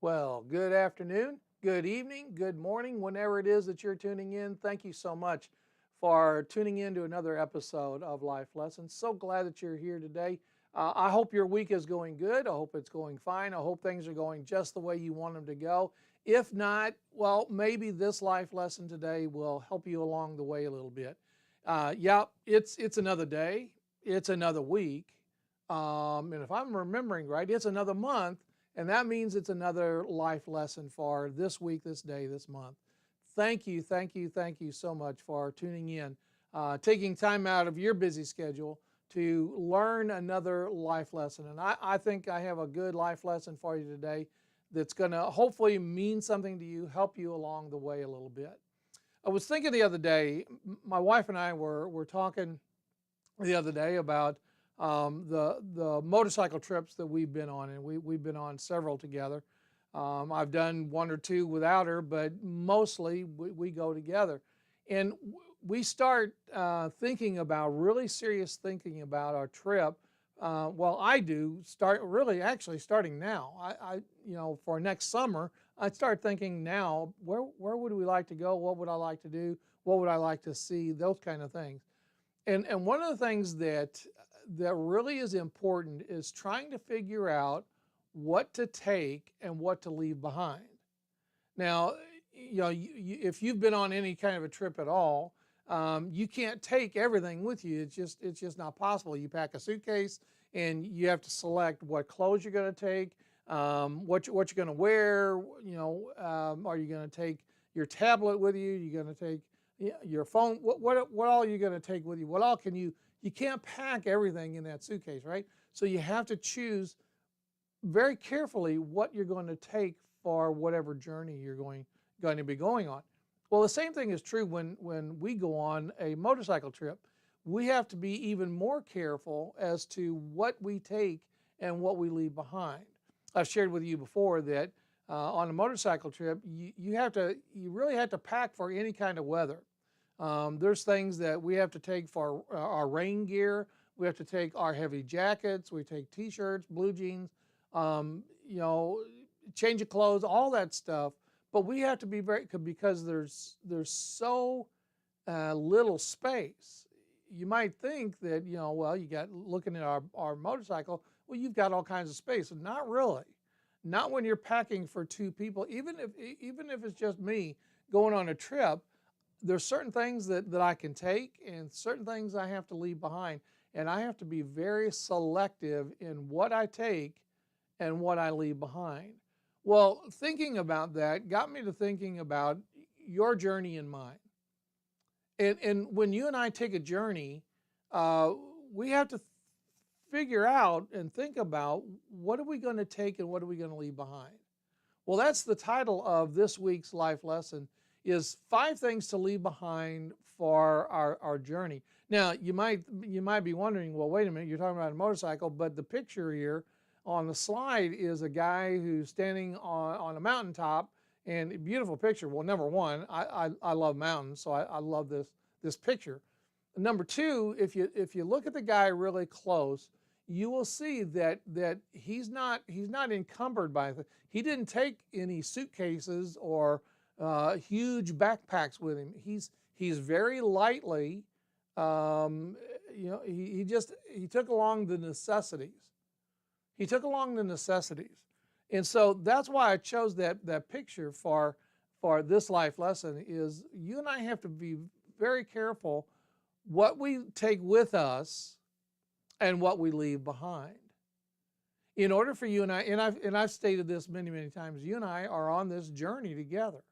Well, good afternoon, good evening, good morning, whenever it is that you're tuning in. Thank you so much for tuning in to another episode of Life Lessons. So glad that you're here today. I hope your week is going good. I hope it's going fine. I hope things are going just the way you want them to go. If not, well, maybe this life lesson today will help you along the way a little bit. It's another day. It's another week. And if I'm remembering right, it's another month. And that means it's another life lesson for this week, this day, this month. Thank you, thank you, thank you so much for tuning in, taking time out of your busy schedule to learn another life lesson. And I think I have a good life lesson for you today that's going to hopefully mean something to you, help you along the way a little bit. I was thinking the other day, my wife and I were talking the other day about the motorcycle trips that we've been on, and we've been on several together. I've done one or two without her, but mostly we go together. And we start thinking about, really serious thinking about our trip. Well, I do start really actually starting now. For next summer, I start thinking now, where would we like to go? What would I like to do? What would I like to see? Those kind of things. And one of the things that really is important is trying to figure out what to take and what to leave behind. Now, if you've been on any kind of a trip at all, you can't take everything with you. It's just not possible. You pack a suitcase and you have to select what clothes you're going to take, what you're going to wear. Are you going to take your tablet with you? You're going to take your phone. What all are you going to take with you? What all can you? You can't pack everything in that suitcase, right? So you have to choose very carefully what you're going to take for whatever journey you're going to be going on. Well, the same thing is true when we go on a motorcycle trip. We have to be even more careful as to what we take and what we leave behind. I've shared with you before that on a motorcycle trip, you really have to pack for any kind of weather. There's things that we have to take for our rain gear. We have to take our heavy jackets. We take t-shirts, blue jeans, change of clothes, all that stuff. But we have to be because there's so little space. You might think that, you got looking at our motorcycle, well, you've got all kinds of space. Not really. Not when you're packing for two people. Even if it's just me going on a trip, there's certain things that I can take and certain things I have to leave behind. And I have to be very selective in what I take and what I leave behind. Well, thinking about that got me to thinking about your journey and mine. And when you and I take a journey, we have to figure out and think about what are we going to take and what are we going to leave behind. Well, that's the title of this week's life lesson, is 5 things to leave behind for our journey. Now, you might be wondering, well, wait a minute, you're talking about a motorcycle, but the picture here on the slide is a guy who's standing on a mountaintop, and a beautiful picture. Well, number one, I love mountains, so I love this picture. Number two, if you look at the guy really close, you will see that he's not encumbered by it. He didn't take any suitcases or huge backpacks with him. He's very lightly, he took along the necessities. He took along the necessities. And so that's why I chose that picture for this life lesson, is you and I have to be very careful what we take with us and what we leave behind. In order for you and I, and I've stated this many, many times, you and I are on this journey together.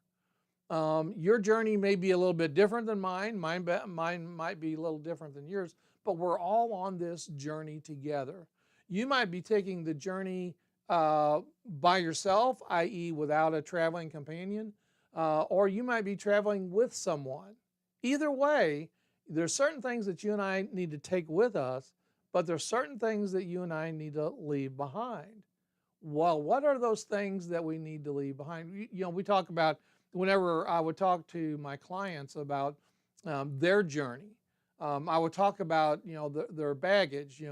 Your journey may be a little bit different than mine. Mine might be a little different than yours, but we're all on this journey together. You might be taking the journey by yourself, i.e. without a traveling companion, or you might be traveling with someone. Either way, there's certain things that you and I need to take with us, but there's certain things that you and I need to leave behind. Well, what are those things that we need to leave behind? We talk about, whenever I would talk to my clients about their journey, I would talk about their baggage.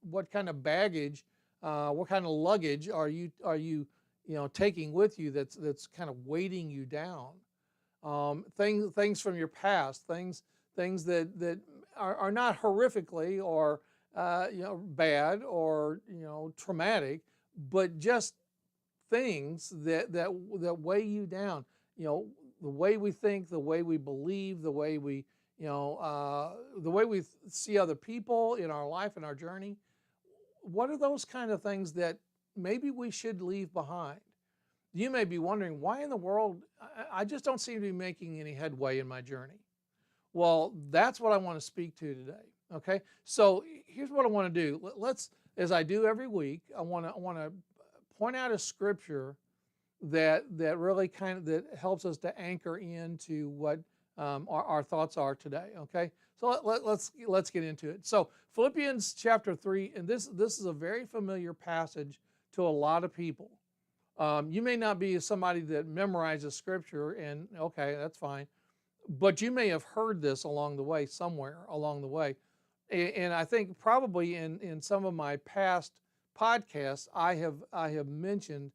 What kind of baggage, what kind of luggage are you taking with you that's kind of weighting you down. Things from your past, things that are not horrifically or bad or traumatic, but just things that weigh you down. The way we think, the way we believe, the way we the way we see other people in our life and our journey. What are those kind of things that maybe we should leave behind? You may be wondering, why in the world I just don't seem to be making any headway in my journey. Well, that's what I want to speak to today. Okay, so here's what I want to do. Let's, as I do every week, I want to point out a scripture that really that helps us to anchor into what our thoughts are today. Okay, so let's get into it. So Philippians chapter 3, and this is a very familiar passage to a lot of people. You may not be somebody that memorizes scripture, and okay, that's fine, but you may have heard this along the way, somewhere along the way. And I think probably in some of my past podcasts, I have mentioned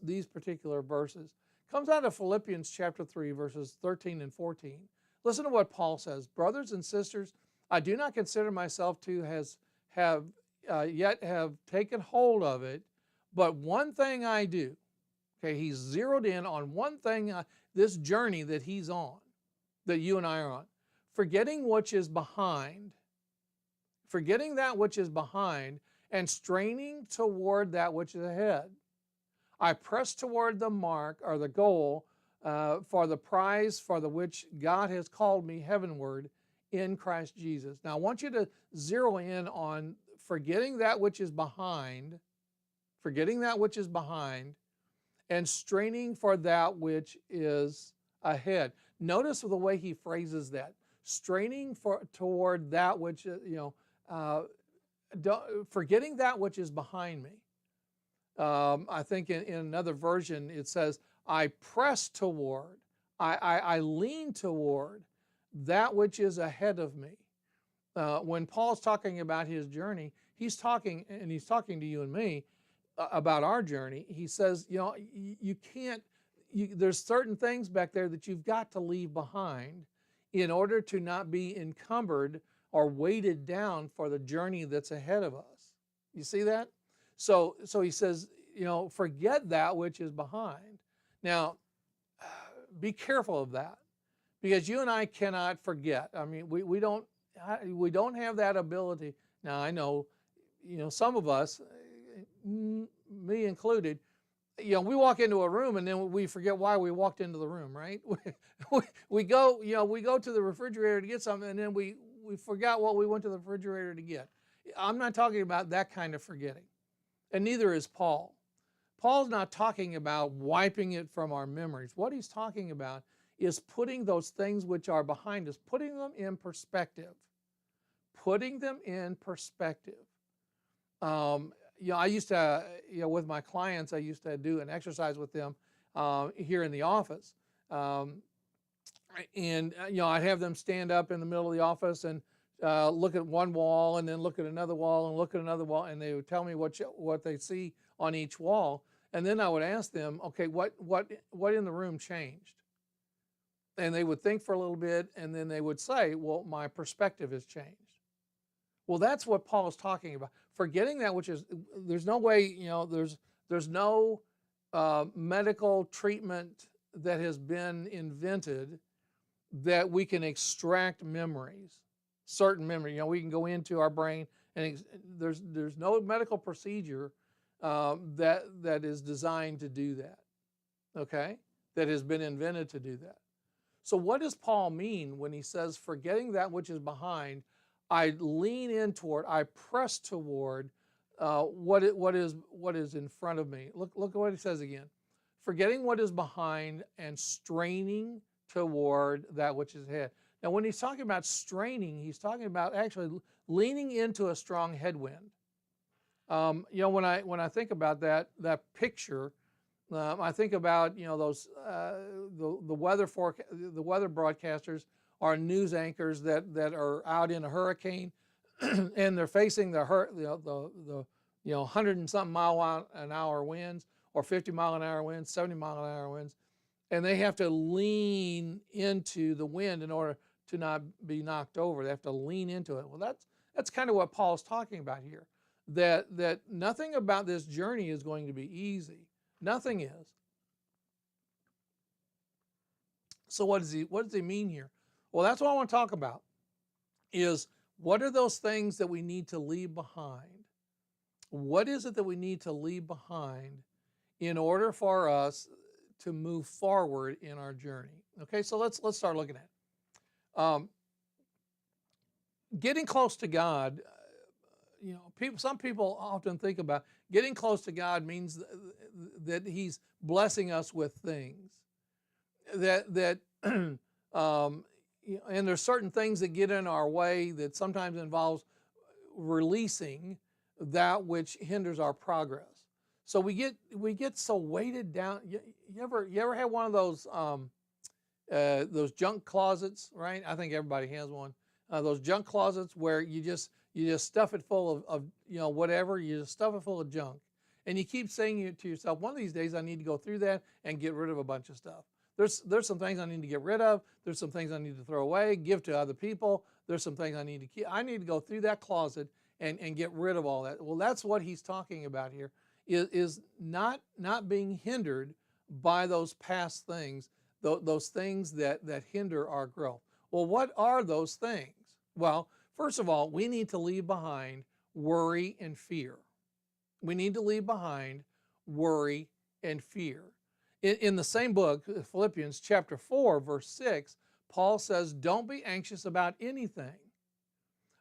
these particular verses. It comes out of Philippians chapter 3, verses 13 and 14. Listen to what Paul says. Brothers and sisters, I do not consider myself to have taken hold of it, but one thing I do. Okay, he's zeroed in on one thing, this journey that he's on, that you and I are on. Forgetting which is behind, forgetting that which is behind, and straining toward that which is ahead. I press toward the mark, or the goal, for the prize for the which God has called me heavenward in Christ Jesus. Now I want you to zero in on forgetting that which is behind, and straining for that which is ahead. Notice the way he phrases that. Straining toward that which, forgetting that which is behind me. I think in another version it says, I press toward, I lean toward that which is ahead of me. When Paul's talking about his journey, he's talking to you and me about our journey. He says, you can't, there's certain things back there that you've got to leave behind in order to not be encumbered or weighted down for the journey that's ahead of us. You see that? So he says, forget that which is behind. Now, be careful of that, because you and I cannot forget. I mean, we don't have that ability. Now, I know, some of us, me included, we walk into a room and then we forget why we walked into the room, right? we go to the refrigerator to get something, and then we forgot what we went to the refrigerator to get. I'm not talking about that kind of forgetting, and neither is Paul. Paul's not talking about wiping it from our memories. What he's talking about is putting those things which are behind us, putting them in perspective. Putting them in perspective. I used to, with my clients, I used to do an exercise with them here in the office. And I'd have them stand up in the middle of the office and look at one wall, and then look at another wall, and look at another wall, and they would tell me what they see on each wall. And then I would ask them, okay, what in the room changed? And they would think for a little bit, and then they would say, well, my perspective has changed. Well, that's what Paul is talking about. Forgetting that which is, there's no way, there's no medical treatment that has been invented that we can extract memories, certain memory. We can go into our brain, and there's no medical procedure that is designed to do that, okay, that has been invented to do that. So what does Paul mean when he says, forgetting that which is behind, I lean in toward, I press toward what is in front of me? Look at what he says again. Forgetting what is behind and straining toward that which is ahead. Now, when he's talking about straining, he's talking about actually leaning into a strong headwind. When I think about that picture, I think about those the weather broadcasters are news anchors that are out in a hurricane, and they're facing the 100 and something mile an hour winds, or 50-mile-an-hour winds, 70-mile-an-hour winds, and they have to lean into the wind in order to not be knocked over. They have to lean into it. Well, that's kind of what Paul's talking about here, that nothing about this journey is going to be easy. Nothing is. So what does he mean here? Well, that's what I want to talk about, is what are those things that we need to leave behind? What is it that we need to leave behind in order for us to move forward in our journey? Okay, so let's start looking at it. Getting close to God. Some people often think about getting close to God means that He's blessing us with things. And there's certain things that get in our way that sometimes involves releasing that which hinders our progress. So we get so weighted down. You ever had one of those junk closets, right? I think everybody has one. Those junk closets where you just stuff it full of whatever. You just stuff it full of junk, and you keep saying to yourself, one of these days I need to go through that and get rid of a bunch of stuff. There's some things I need to get rid of. There's some things I need to throw away, give to other people. There's some things I need to keep. I need to go through that closet and get rid of all that. Well, that's what he's talking about here, is not being hindered by those past things, those things that hinder our growth. Well, what are those things? Well, first of all, we need to leave behind worry and fear. We need to leave behind worry and fear. In the same book, Philippians chapter 4, verse 6, Paul says, don't be anxious about anything,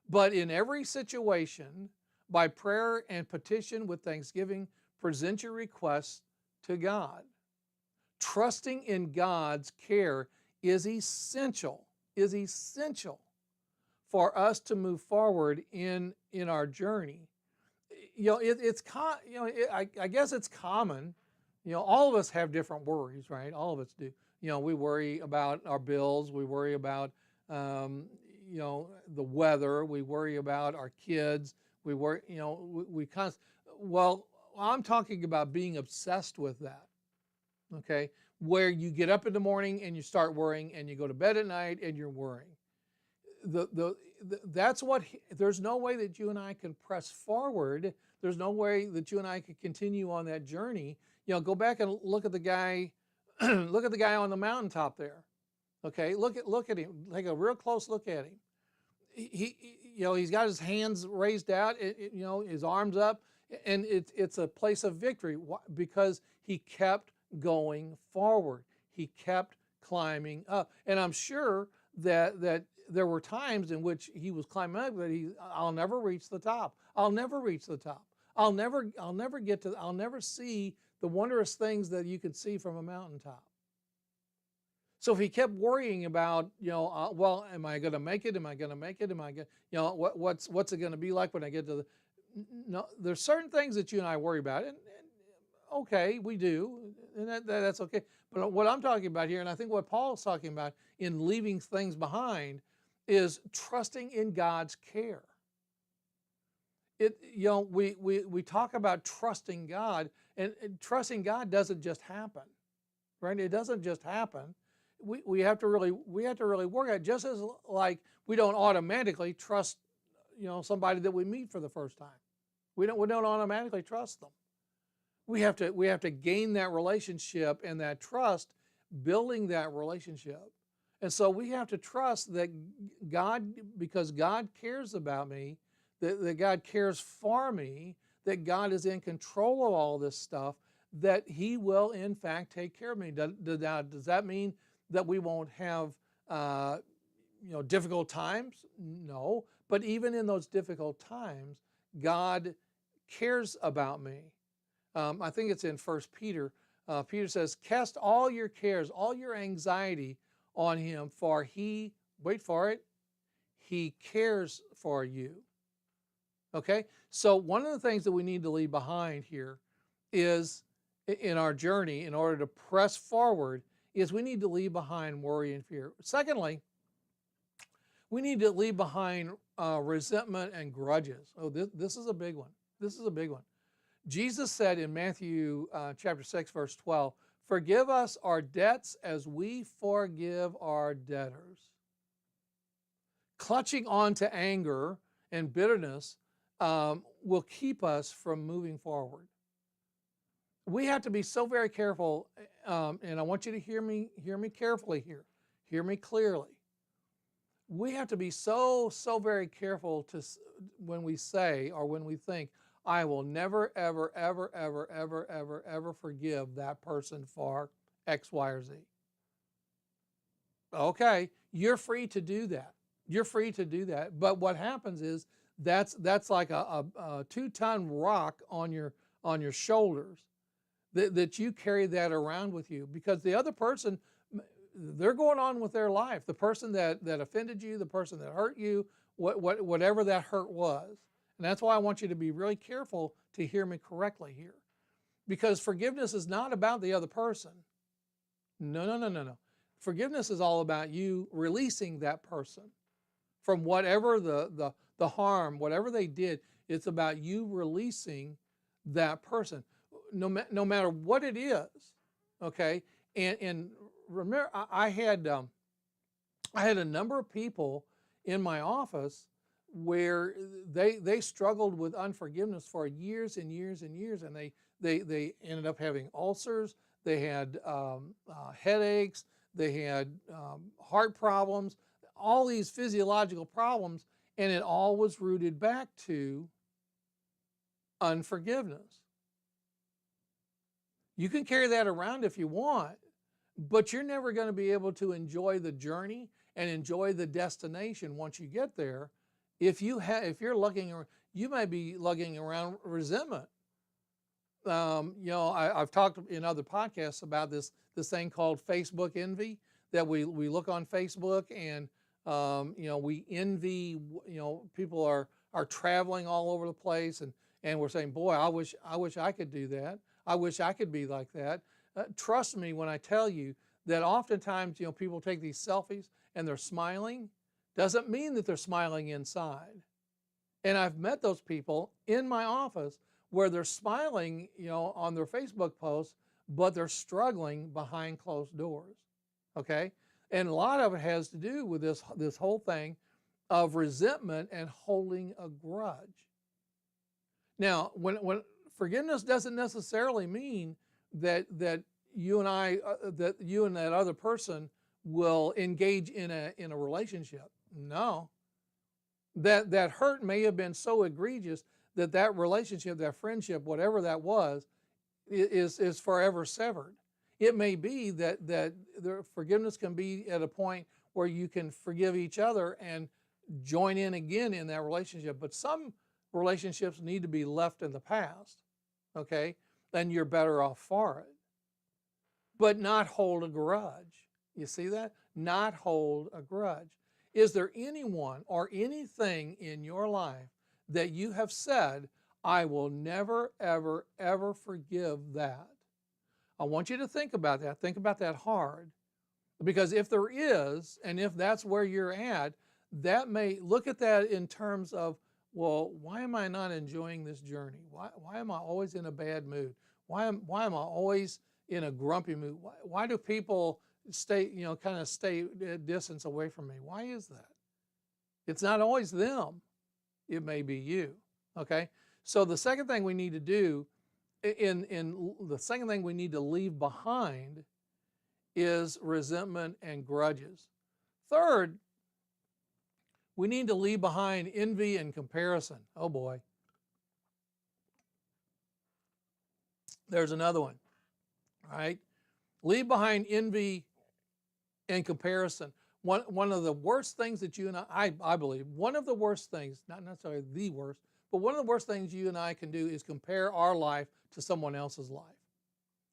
but in every situation, by prayer and petition with thanksgiving, present your requests to God. Trusting in God's care is essential for us to move forward in our journey. I guess it's common. All of us have different worries, right? All of us do. We worry about our bills. We worry about, the weather. We worry about our kids. We worry, well, I'm talking about being obsessed with that, okay? Where you get up in the morning and you start worrying, and you go to bed at night and you're worrying. There's no way that you and I can press forward. There's no way that you and I can continue on that journey. Go back and look at the guy, look at the guy on the mountaintop there. Okay, look at him. Take a real close look at him. He's got his hands raised out, his arms up, and it's a place of victory because he kept going forward. He kept climbing up, and I'm sure that there were times in which he was climbing up that I'll never reach the top. I'll never reach the top. I'll never see the wondrous things that you can see from a mountaintop. So if he kept worrying about, well, am I going to make it? Am I going to make it? Am I going, what's it going to be like when I get to the? No, there's certain things that you and I worry about, and okay, we do, and that's okay. But what I'm talking about here, and I think what Paul's talking about in leaving things behind, is trusting in God's care. We talk about trusting God, and trusting God doesn't just happen, right? It doesn't just happen. We have to really work at it, just as like we don't automatically trust somebody that we meet for the first time. We don't automatically trust them. We have to gain that relationship and that trust, building that relationship. And so we have to trust that God, because God cares about me, that God cares for me, that God is in control of all this stuff, that He will in fact take care of me. Does that mean that we won't have difficult times? No. But even in those difficult times, God cares about me. I think it's in 1 Peter. Peter says, cast all your cares, all your anxiety on Him, for He, wait for it, He cares for you. Okay? So one of the things that we need to leave behind here is, in our journey, in order to press forward, is we need to leave behind worry and fear. Secondly, we need to leave behind resentment and grudges. Oh, this is a big one. This is a big one. Jesus said in Matthew chapter 6, verse 12, forgive us our debts as we forgive our debtors. Clutching on to anger and bitterness will keep us from moving forward. We have to be so very careful, and I want you to hear me carefully here. Hear me clearly. We have to be so very careful when we say or when we think, I will never, ever, ever, ever, ever, ever, ever forgive that person for X, Y, or Z. Okay, you're free to do that. You're free to do that. But what happens is that's like a 2-ton rock on your shoulders that you carry that around with you, because the other person, they're going on with their life. The person that offended you, the person that hurt you, whatever that hurt was. And that's why I want you to be really careful to hear me correctly here. Because forgiveness is not about the other person. No. Forgiveness is all about you releasing that person from whatever the harm, whatever they did. It's about you releasing that person, no matter what it is. Okay, and remember, I had a number of people in my office where they struggled with unforgiveness for years and years and years, and they ended up having ulcers, they had headaches, they had heart problems, all these physiological problems, and it all was rooted back to unforgiveness. You can carry that around if you want, but you're never going to be able to enjoy the journey and enjoy the destination once you get there. If you're lugging, you might be lugging around resentment. I've talked in other podcasts about this thing called Facebook envy, that we look on Facebook and we envy, people are traveling all over the place, and we're saying, boy, I wish I could do that. I wish I could be like that. Trust me when I tell you that oftentimes, people take these selfies and they're smiling. Doesn't mean that they're smiling inside. And I've met those people in my office where they're smiling, on their Facebook posts, but they're struggling behind closed doors. Okay? And a lot of it has to do with this whole thing of resentment and holding a grudge. Now, when forgiveness doesn't necessarily mean that you and that other person will engage in a relationship. No. That hurt may have been so egregious that relationship, that friendship, whatever that was, is forever severed. It may be that the forgiveness can be at a point where you can forgive each other and join in again in that relationship. But some relationships need to be left in the past, okay? Then you're better off for it. But not hold a grudge. You see that? Not hold a grudge. Is there anyone or anything in your life that you have said, I will never, ever, ever forgive that? I want you to think about that. Think about that hard. Because if there is, and if that's where you're at, that may look at that in terms of, well, why am I not enjoying this journey? Why am I always in a bad mood? Why am I always in a grumpy mood? Why do people stay distance away from me? Why is that? It's not always them. It may be you. Okay? So the second thing we need to do, the second thing we need to leave behind is resentment and grudges. Third, we need to leave behind envy and comparison. Oh boy. There's another one. All right? Leave behind envy and comparison. One of the worst things that you and I believe, one of the worst things, not necessarily the worst, but one of the worst things you and I can do is compare our life to someone else's life.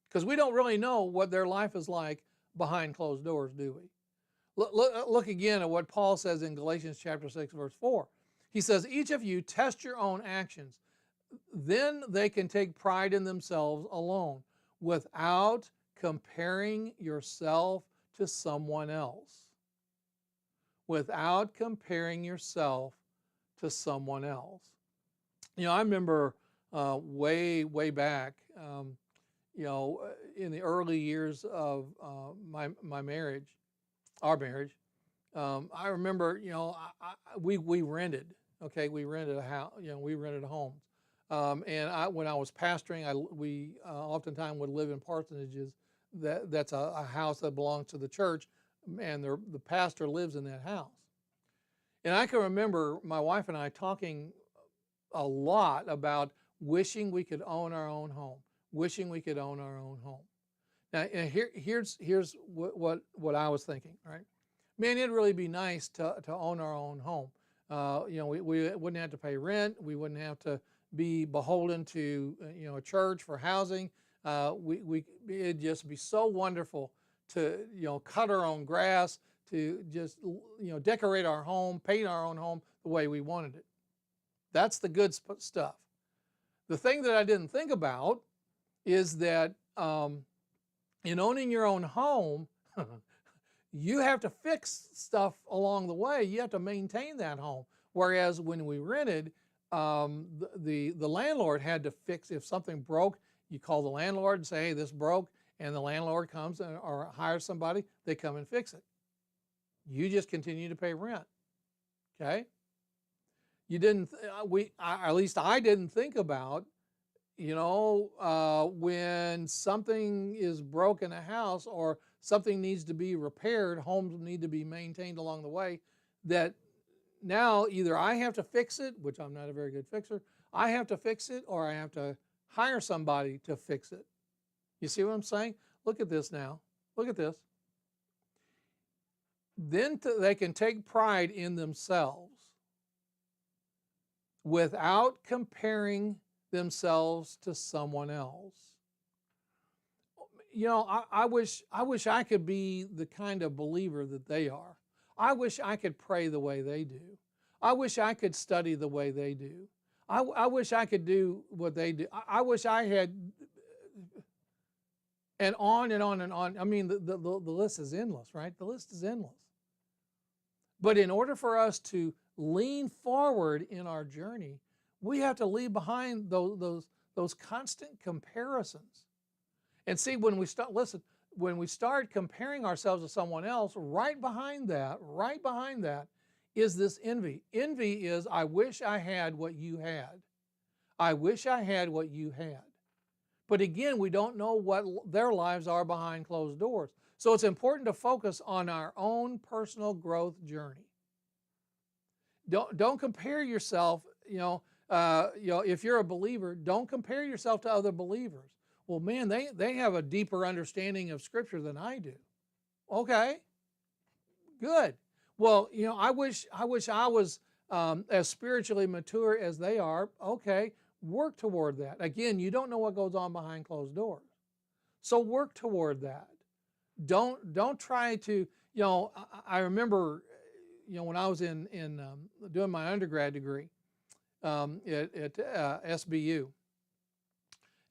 Because we don't really know what their life is like behind closed doors, do we? Look again at what Paul says in Galatians chapter 6, verse 4. He says, each of you test your own actions. Then they can take pride in themselves alone without comparing yourself to someone else. Without comparing yourself to someone else. I remember way back. In the early years of my marriage, our marriage. I remember, we rented. Okay, we rented a house. We rented homes. When I was pastoring, we oftentimes would live in parsonages. That's a house that belongs to the church, and the pastor lives in that house. And I can remember my wife and I talking a lot about wishing we could own our own home, wishing we could own our own home. Now, here's what I was thinking. Right, man, it'd really be nice to own our own home. We wouldn't have to pay rent. We wouldn't have to be beholden to a church for housing. It'd just be so wonderful to cut our own grass, to just decorate our home, paint our own home the way we wanted it. That's the good stuff. The thing that I didn't think about is that in owning your own home, you have to fix stuff along the way. You have to maintain that home. Whereas when we rented, the landlord had to fix. If something broke, you call the landlord and say, hey, this broke, and the landlord comes or hires somebody, they come and fix it. You just continue to pay rent. Okay? You didn't, at least I didn't think about, when something is broke in a house or something needs to be repaired, homes need to be maintained along the way, that now either I have to fix it, which I'm not a very good fixer, I have to fix it, or I have to hire somebody to fix it. You see what I'm saying? Look at this now. Look at this. Then they can take pride in themselves without comparing themselves to someone else. I wish I could be the kind of believer that they are. I wish I could pray the way they do. I wish I could study the way they do. I wish I could do what they do. I wish I had, and on and on and on. I mean, the list is endless, right? The list is endless. But in order for us to lean forward in our journey, we have to leave behind those constant comparisons. And see, when we start comparing ourselves to someone else, right behind that is this envy. Envy is, I wish I had what you had. I wish I had what you had. But again, we don't know what their lives are behind closed doors. So it's important to focus on our own personal growth journey. Don't compare yourself, if you're a believer, don't compare yourself to other believers. Well, man, they have a deeper understanding of Scripture than I do. Okay, good. Well, I wish I was as spiritually mature as they are. Okay, work toward that. Again, you don't know what goes on behind closed doors, so work toward that. Don't try to. I remember, when I was in doing my undergrad degree at SBU.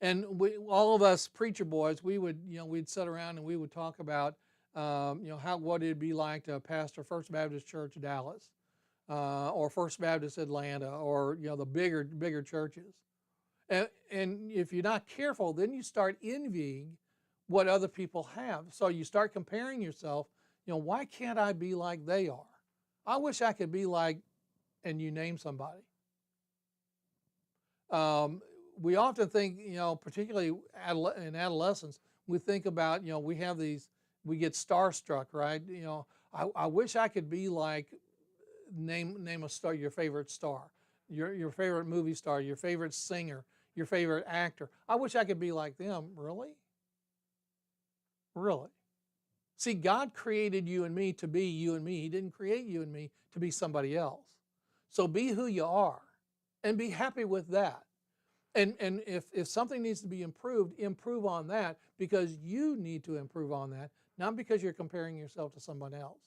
And all of us preacher boys, we'd sit around and we would talk about, what it'd be like to pastor First Baptist Church Dallas, or First Baptist Atlanta, or the bigger churches. And if you're not careful, then you start envying what other people have. So you start comparing yourself. Why can't I be like they are? I wish I could be like, and you name somebody. We often think, particularly in adolescence, we think about, we get starstruck, right? I wish I could be like, name a star, your favorite star, your favorite movie star, your favorite singer, your favorite actor. I wish I could be like them. Really? Really? See, God created you and me to be you and me. He didn't create you and me to be somebody else. So be who you are and be happy with that. And if something needs to be improved, improve on that, because you need to improve on that, not because you're comparing yourself to someone else.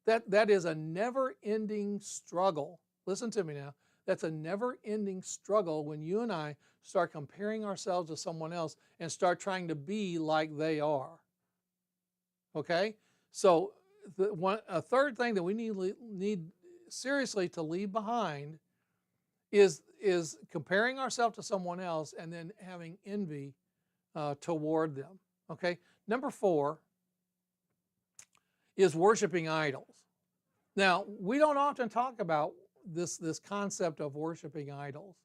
That is a never-ending struggle. Listen to me now. That's a never-ending struggle when you and I start comparing ourselves to someone else and start trying to be like they are. Okay? So a third thing that we need seriously to leave behind is comparing ourselves to someone else and then having envy toward them. Okay. Number 4 is worshiping idols. Now, we don't often talk about this concept of worshiping idols,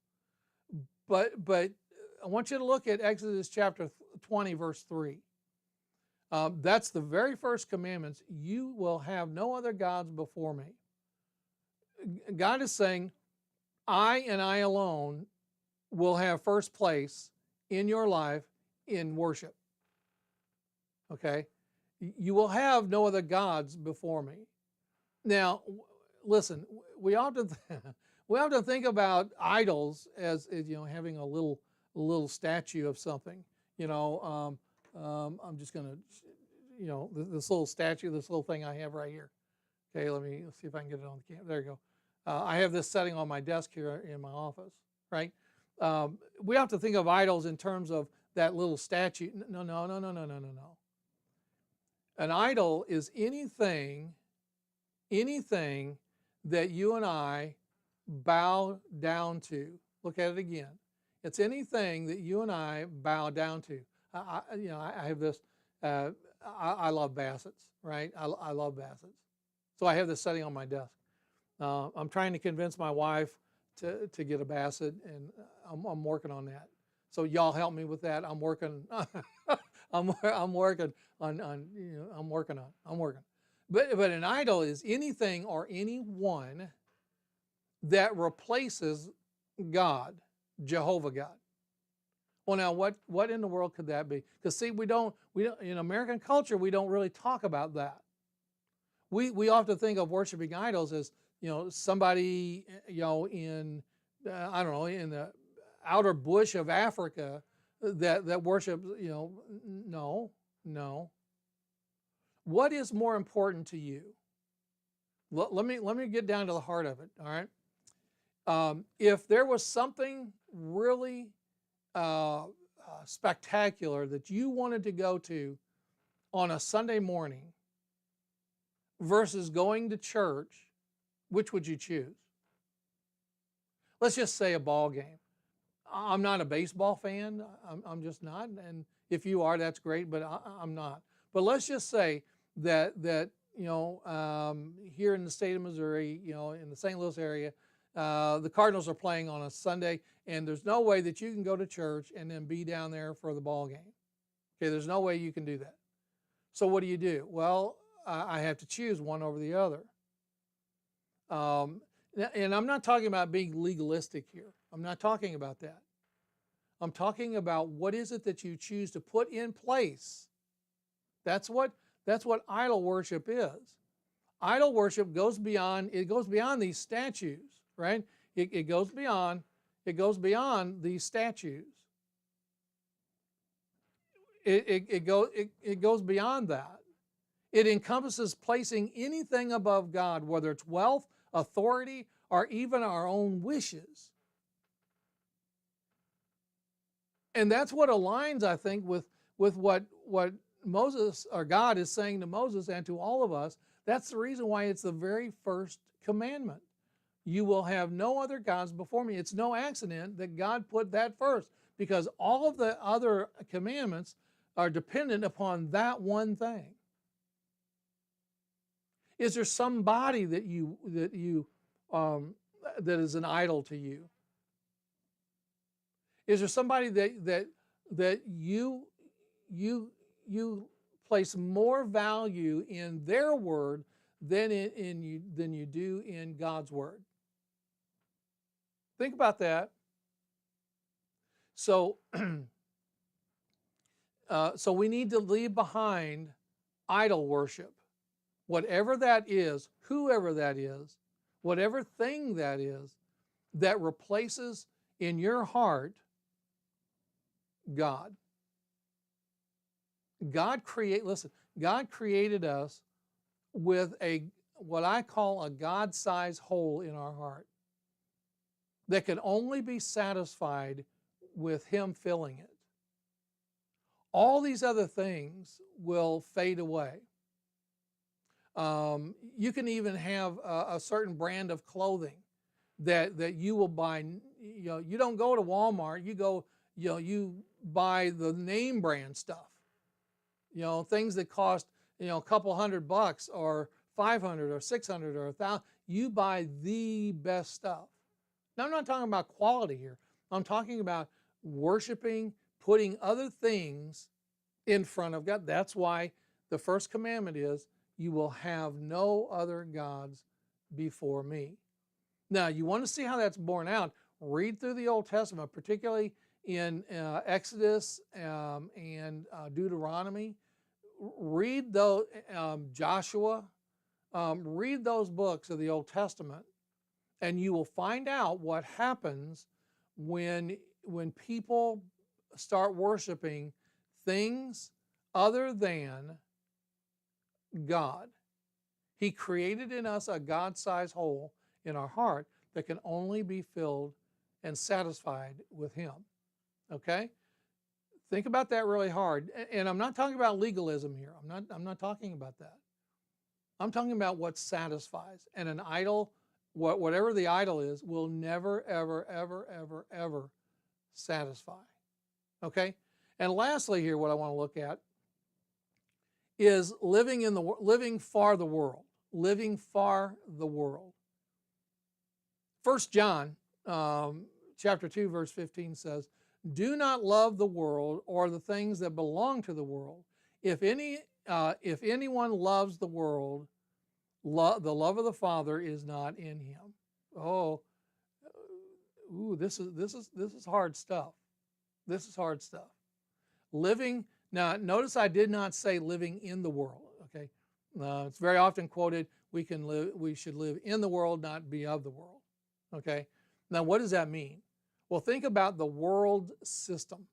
but I want you to look at Exodus chapter 20, verse 3. That's the very first commandments. You will have no other gods before me. God is saying, I and I alone will have first place in your life in worship. Okay? You will have no other gods before me. Now, listen, we often think about idols as having a little statue of something. I'm just going to, this little statue, this little thing I have right here. Okay, let's see if I can get it on the camera. There you go. I have this setting on my desk here in my office, right? We have to think of idols in terms of that little statue. No. An idol is anything that you and I bow down to. Look at it again. It's anything that you and I bow down to. I have this. I love bassets, right? I love bassets. So I have this setting on my desk. I'm trying to convince my wife to get a basset, and I'm working on that. So y'all help me with that. I'm working. I'm working on. But an idol is anything or anyone that replaces God, Jehovah God. Well, now what in the world could that be? Because see, we don't in American culture we don't really talk about that. We often think of worshiping idols as somebody in I don't know, in the outer bush of Africa that worships no. What is more important to you? Let me get down to the heart of it. All right. If there was something really spectacular that you wanted to go to on a Sunday morning versus going to church, which would you choose? Let's just say a ball game. I'm not a baseball fan. I'm just not. And if you are, that's great, but I'm not. But let's just say that here in the state of Missouri, in the St. Louis area, the Cardinals are playing on a Sunday, and there's no way that you can go to church and then be down there for the ball game. Okay, there's no way you can do that. So what do? Well, I have to choose one over the other. And I'm not talking about being legalistic here. I'm not talking about that. I'm talking about what is it that you choose to put in place. That's what idol worship is. Idol worship goes beyond these statues, right? It goes beyond these statues. It goes beyond that. It encompasses placing anything above God, whether it's wealth, authority, or even our own wishes. And that's what aligns, I think, with what Moses or God is saying to Moses and to all of us. That's the reason why it's the very first commandment. You will have no other gods before me. It's no accident that God put that first, because all of the other commandments are dependent upon that one thing. Is there somebody that is an idol to you? Is there somebody that you place more value in their word than you do in God's word? Think about that. So, so we need to leave behind idol worship, whatever that is, whoever that is, whatever thing that is, that replaces in your heart God. God created us with what I call a God-sized hole in our heart that can only be satisfied with Him filling it. All these other things will fade away. You can even have a certain brand of clothing that you will buy. You don't go to Walmart. You go, you buy the name brand stuff. Things that cost, a couple $100 or 500 or 600 or 1,000. You buy the best stuff. Now, I'm not talking about quality here. I'm talking about worshiping, putting other things in front of God. That's why the first commandment is, you will have no other gods before me. Now, you want to see how that's borne out, read through the Old Testament, particularly in Exodus and Deuteronomy. Read those, Joshua. Read those books of the Old Testament, and you will find out what happens when people start worshiping things other than God. He created in us a God-sized hole in our heart that can only be filled and satisfied with Him. Okay? Think about that really hard. And I'm not talking about legalism here. I'm not talking about that. I'm talking about what satisfies. And an idol, whatever the idol is, will never, ever, ever, ever, ever satisfy. Okay? And lastly here, what I want to look at is living for the world. Living for the world. 1 John chapter 2, verse 15 says, "Do not love the world or the things that belong to the world. If anyone loves the world, the love of the Father is not in him." This is hard stuff. This is hard stuff. Now, notice I did not say living in the world. Okay, it's very often quoted. We should live in the world, not be of the world. Okay, now what does that mean? Well, think about the world system.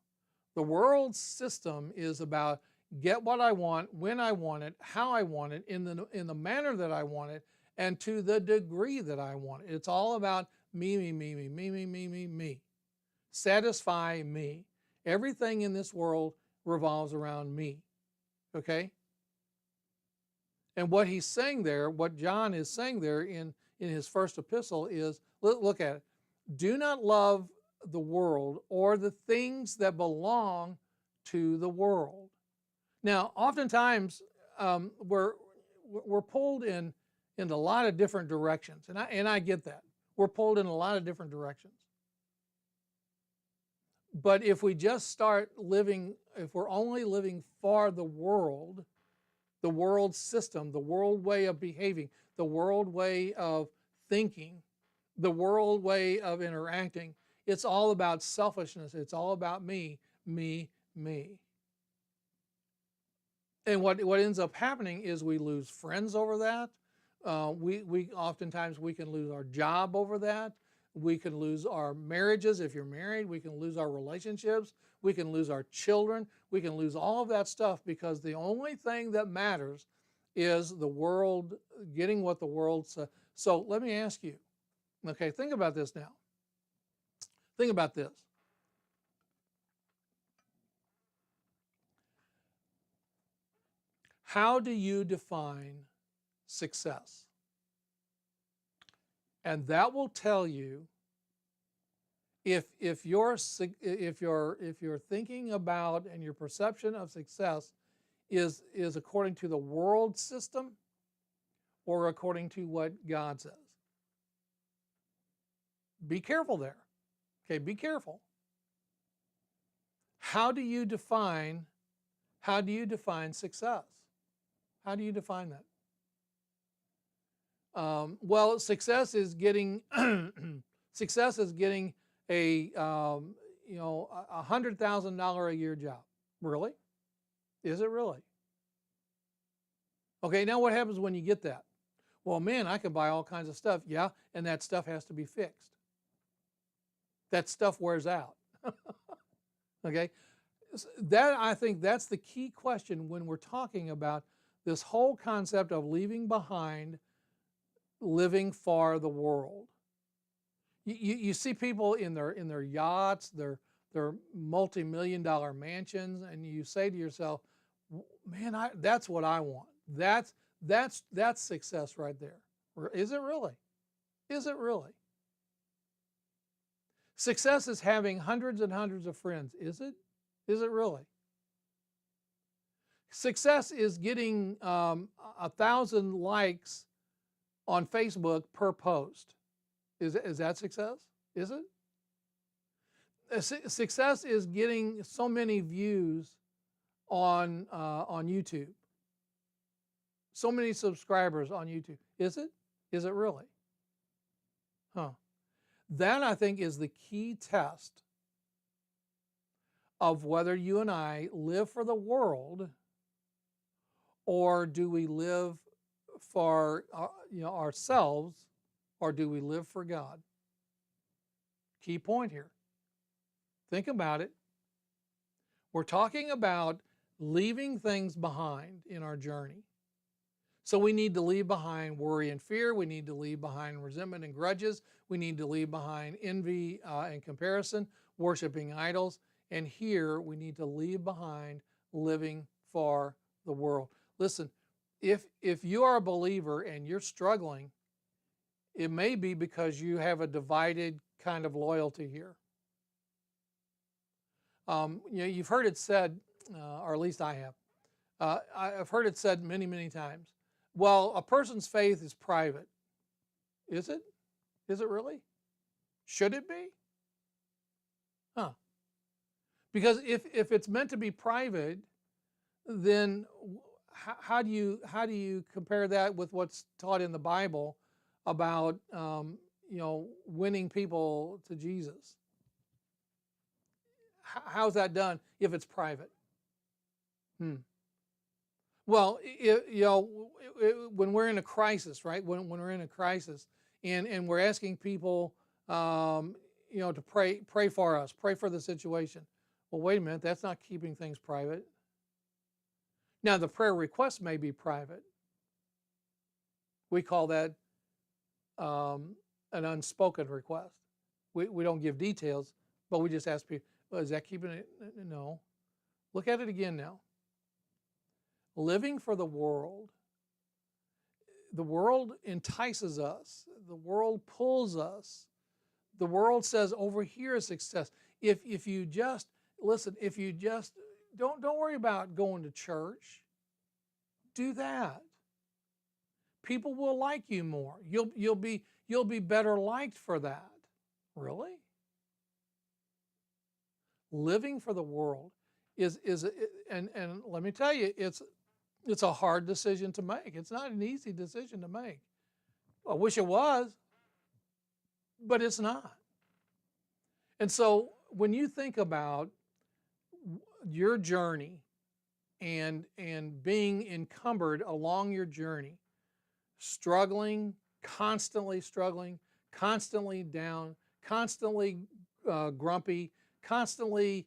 The world system is about get what I want, when I want it, how I want it, in the manner that I want it, and to the degree that I want it. It's all about me, me, me, me, me, me, me, me, me. Satisfy me. Everything in this world revolves around me. Okay? And what he's saying there, what John is saying there in his first epistle is, look at it. Do not love the world or the things that belong to the world. Now, oftentimes we're pulled into a lot of different directions, and I get that. We're pulled in a lot of different directions. But if we just start living, if we're only living for the world system, the world way of behaving, the world way of thinking, the world way of interacting, it's all about selfishness. It's all about me, me, me. And what ends up happening is we lose friends over that. We oftentimes we can lose our job over that. We can lose our marriages if you're married. We can lose our relationships. We can lose our children. We can lose all of that stuff because the only thing that matters is the world, getting what the world says. So let me ask you, okay, think about this now. Think about this. How do you define success? And that will tell you if you're thinking about and your perception of success is according to the world system or according to what God says. Be careful there. Okay, be careful. How do you define success? How do you define that? Well, success is getting a $100,000 a year job. Really? Is it really? Okay, now what happens when you get that? Well, man, I can buy all kinds of stuff. Yeah, and that stuff has to be fixed. That stuff wears out. Okay? I think that's the key question when we're talking about this whole concept of leaving behind living for the world. You see people in their yachts, their multi-million-dollar mansions, and you say to yourself, man, that's what I want. That's success right there. Is it really? Is it really? Success is having hundreds and hundreds of friends. Is it? Is it really? Success is getting 1,000 likes on Facebook per post. Is that success? Is it? Success is getting so many views on YouTube. So many subscribers on YouTube. Is it? Is it really? Huh. That, I think, is the key test of whether you and I live for the world, or do we live for ourselves, or do we live for God? Key point here. Think about it. We're talking about leaving things behind in our journey. So we need to leave behind worry and fear. We need to leave behind resentment and grudges. We need to leave behind envy and comparison, worshiping idols. And here we need to leave behind living for the world. Listen, if you are a believer and you're struggling, it may be because you have a divided kind of loyalty here. You've heard it said, or at least I have. I've heard it said many, many times. Well, a person's faith is private. Is it? Is it really? Should it be? Huh. Because if it's meant to be private, then how do you compare that with what's taught in the Bible about winning people to Jesus? How's that done if it's private? Well, when we're in a crisis, right? When we're in a crisis, and we're asking people, to pray for us, pray for the situation. Well, wait a minute, that's not keeping things private. Now, the prayer request may be private. We call that an unspoken request. We don't give details, but we just ask people, well, is that keeping it? No. Look at it again now. Living for the world entices us. The world pulls us. The world says, over here is success. If you just, listen, if you just, don't worry about going to church. Do that. People will like you more. You'll be better liked for that. Really? Living for the world is and let me tell you, it's a hard decision to make. It's not an easy decision to make. I wish it was, but it's not. And so when you think about your journey and being encumbered along your journey, struggling, constantly down, constantly grumpy, constantly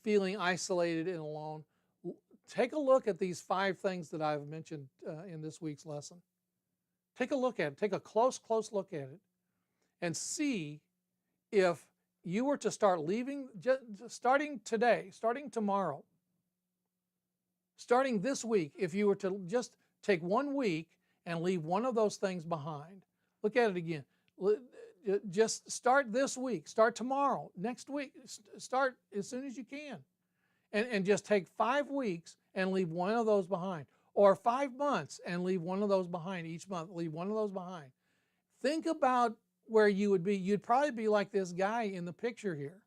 feeling isolated and alone, take a look at these 5 things that I've mentioned in this week's lesson. Take a look at it. Take a close look at it and see if you were to start leaving, starting today, starting tomorrow, starting this week, if you were to just take 1 week and leave one of those things behind. Look at it again. Just start this week, start tomorrow, next week, start as soon as you can. And just take 5 weeks and leave one of those behind. Or 5 months and leave one of those behind. Each month, leave one of those behind. Think about where you would be. You'd probably be like this guy in the picture here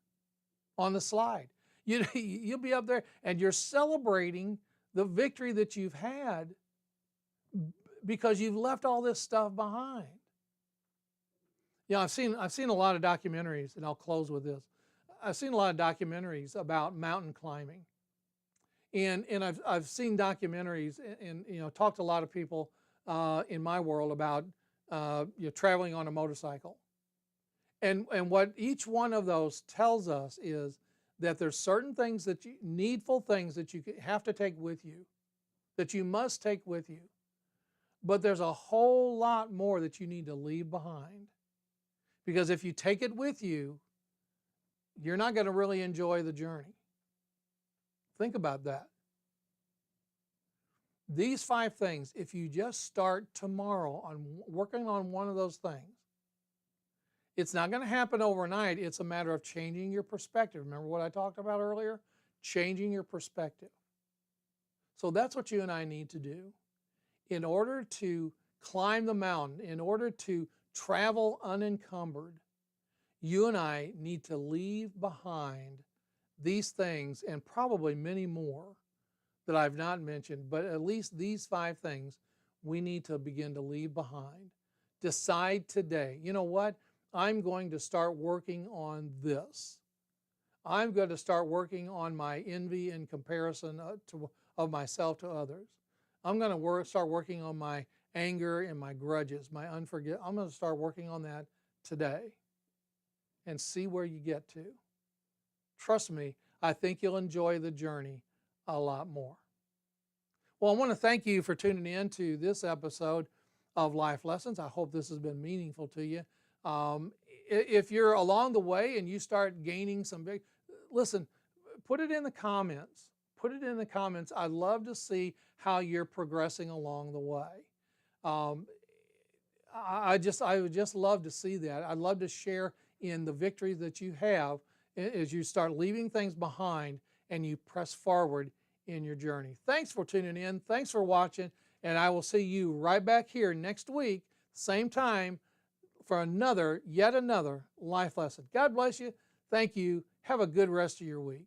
on the slide. You'll be up there and you're celebrating the victory that you've had because you've left all this stuff behind. I've seen a lot of documentaries, and I'll close with this. I've seen a lot of documentaries about mountain climbing, and I've seen documentaries and talked to a lot of people in my world about traveling on a motorcycle, and what each one of those tells us is that there's certain things needful things that you have to take with you, that you must take with you, but there's a whole lot more that you need to leave behind, because if you take it with you, you're not going to really enjoy the journey. Think about that. These 5 things, if you just start tomorrow on working on one of those things, It's not going to happen overnight. It's a matter of changing your perspective. Remember what I talked about earlier? Changing your perspective. So that's what you and I need to do. In order to climb the mountain, in order to travel unencumbered, you and I need to leave behind these things and probably many more that I've not mentioned, but at least these 5 things we need to begin to leave behind. Decide today, you know what? I'm going to start working on this. I'm going to start working on my envy and comparison of myself to others. I'm going to start working on my anger and my grudges, my unforgiveness. I'm going to start working on that today and see where you get to. Trust me, I think you'll enjoy the journey a lot more. Well, I want to thank you for tuning in to this episode of Life Lessons. I hope this has been meaningful to you. If you're along the way and you start gaining listen, put it in the comments. Put it in the comments. I'd love to see how you're progressing along the way. I would just love to see that. I'd love to share in the victory that you have as you start leaving things behind and you press forward in your journey. Thanks for tuning in. Thanks for watching. And I will see you right back here next week, same time, for yet another life lesson. God bless you. Thank you. Have a good rest of your week.